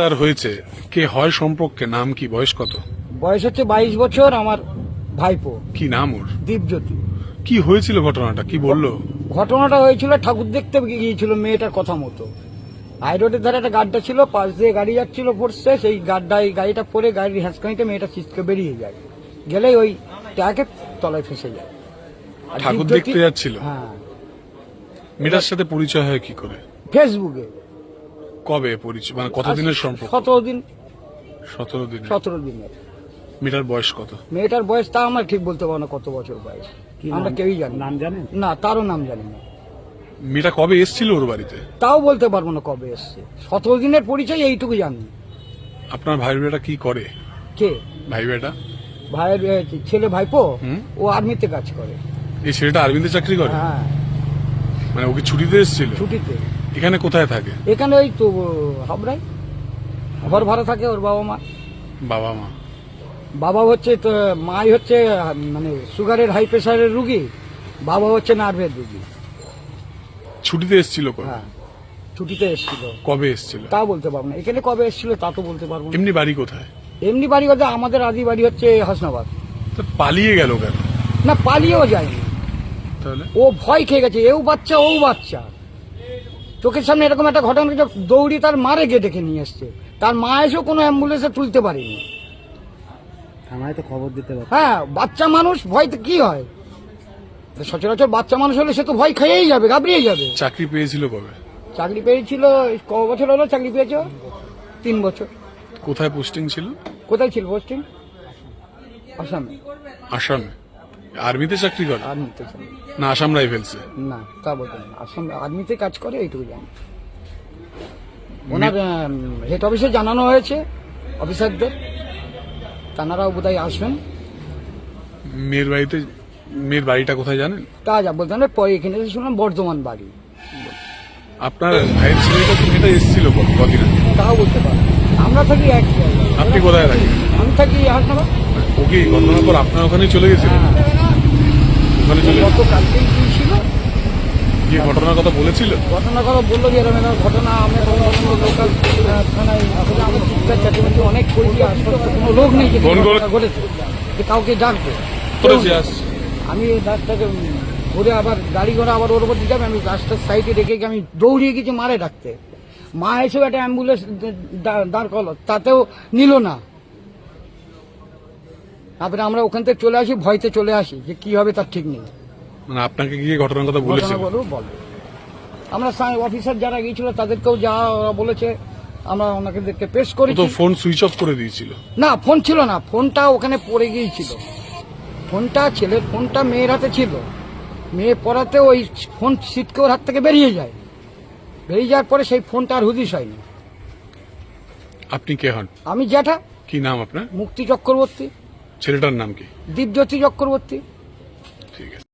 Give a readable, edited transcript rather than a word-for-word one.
তার হয়েছে কে হয় সম্পর্কে, নাম কি, বয়স কত? বয়স হচ্ছে 22 বছর। আমার ভাইপো। কি নাম ওর? দীপজ্যোতি। কি হয়েছিল ঘটনাটা, কি বললো? ঘটনাটা হয়েছিল ঠাকুর দেখতে গিয়েছিল মেয়েটার কথা মতো। হাই রোডের ধারে একটা গাড্ডা ছিল, পাশ দিয়ে গাড়ি যাচ্ছিল পড়ছে, সেই গাড়িটা পরে গাড়ির হ্যাঁচকানিতে মেয়েটা ছিটকে বেরিয়ে যায়, গেলেই ওই ট্যাকের তলায় ফেসে যায়। আর ঠাকুর দীপজ্যোতি- দেখতে যাচ্ছিল? হ্যাঁ, মেয়েটার সাথে পরিচয় হয় কি করে? ফেসবুকে। কবে পরিচয়, মানে কতদিনের সম্পর্ক? 17 দিন। 17 দিন। 17 দিনের। মেয়েটার বয়স কত? মেয়েটার বয়স তা আমরা ঠিক বলতে পারবো না কত বছর বয়স, আমরা কেউই জানি না। নাম জানেন? না, তারও নাম জানি না, মেয়েটা কবে এসেছিল ওর বাড়িতে? তাও বলতে পারবো না কবে এসছে। 17 দিনের পরিচয় এইটুকু জানি। আপনার ভাই বেটা কি করে? কে? ভাই বেটা? ভাইয়ের ছেলে ভাইপো, হুম। ও আর্মিতে কাজ করে। এই ছেলেটা আর্মিতে চাকরি করে? হ্যাঁ, মানে ওকে ছুটিতে এসেছিল? ছুটিতে। এখানে কোথায় থাকে? এখানে ওই তো হাবড়ায় ঘর ভাড়া থাকে ওর বাবা মা। বাবা মা? বাবা হচ্ছে তো, মাই হচ্ছে মানে সুগারের হাই প্রেসারের রুগী, বাবা হচ্ছে নার্ভের রুগী। ছুটিতে এসেছিল কবে? হ্যাঁ, ছুটিতে এসেছিল। কবে এসেছিল? তা বলতে পারবো না, এখানে কবে এসেছিল তা তো বলতে পারবো না। এমনি বাড়ি কোথায়? এমনি বাড়ি হচ্ছে আমাদের আদি বাড়ি হচ্ছে হাসনাবাদ। তো পালিয়ে গেল কেন? না, পালিয়েও যায়নি, তাহলে? ও ভয় খেয়ে গেছে। এও বাচ্চা ও বাচ্চা, চোখের সামনে এরকম একটা ঘটনা ঘটেছে, দৌড়ি তার মারে গিয়ে ডেকে নিয়ে এসছে। তার মা এসেও কোনো অ্যাম্বুলেন্সে তুলতে পারেনি। থানায় তো খবর দিতে পারে। হ্যাঁ, বাচ্চা মানুষ ভয়তে কি হয়, সচরাচর বাচ্চা মানুষ হলে সে তো ভয় খেয়েই যাবে, ঘাবড়িয়ে যাবে। চাকরি পেয়েছিল কবে? চাকরি পেয়েছিল ক বছর হলো চাকরি পেয়েছ? 3 বছর। কোথায় পোস্টিং ছিল? কোথায় ছিল পোস্টিং? আসামে। আসামে? আর্মিতে চাকরি করে আর্মিতে ছিল। না আসাম রাইফেলসে? না, তা বলতে না, আসাম আর্মিতে কাজ করে, এইটুকু জানি। ওনার হেড অফিসে জানানো হয়েছে অফিসারদের, তানারাও বোধহয় আসবেন। মেয়ের বাড়িতে, মেয়ের বাড়িটা কোথায় জানেন? তা যা বলতে না, পরে এখানে এসে শুনলাম বর্ধমান বাড়ি। আপনার ভাইয়ের ছেলেটা তো মেয়েটা এসেছিল কদিন আগে? তাও বলতে পারি, আমরা থাকি এক জায়গায়। আপনি কোথায় থাকেন? আমি থাকি হাসনাবাদ। ও কি ঘটনার পর আপনার ওখানে চলে গেছিল? ওখানে চলে গত কালকেই গিয়েছিল, গিয়ে ঘটনার কথা বলেছিল? ঘটনা করো বললো যে এরকম এরকম ঘটনা। আমরা লোকাল থানায় আসলে আমি চিৎকার চাকরি অনেক করেছি, আশপাশে কোনো লোক নেই যে ফোন করে- ঘটনা ঘটেছে যে কাউকে ডাকবে। করেছে আসছে। আমি রাস্তাকে ঘুরে আবার গাড়ি ঘোড়া আবার ওর উপর দিতে হবে, আমি রাস্তার সাইডে রেখে গিয়ে আমি দৌড়িয়ে গেছি মারে ডাকতে। মা এসেও একটা অ্যাম্বুলেন্স দাঁড় করলো, তাতেও নিল না। তারপরে আমরা ওখান থেকে চলে আসি, ভয়তে চলে আসি, যে কি হবে তার ঠিক নেই। মানে আপনাকে গিয়ে ঘটনার কথা বলেছিল? ঘটনা বলো। আমরা অফিসার যারা গিয়েছিল তাদেরকেও যা ওরা বলেছে আমরা ওনাদেরকে পেশ ও করেছি। তো ফোন সুইচ অফ করে দিয়েছিল। না, ফোন ছিল না, ফোনটা ওখানে পড়ে গিয়েছিল। ফোনটা ছেলের ফোনটা মেয়ের হাতে ছিল, মেয়ে পড়াতে ওই ফোন ছিটকে ওর হাত থেকে বেরিয়ে যায়। বেরিয়ে যাওয়ার পরে সেই ফোনটা আর হুদিস হয়নি। আপনি কে হন? আমি জ্যাঠা, কি নাম আপনার? মুক্তি চক্রবর্তী। ছেলেটার নাম কি? দীপজ্যোতি চক্রবর্তী। ঠিক আছে।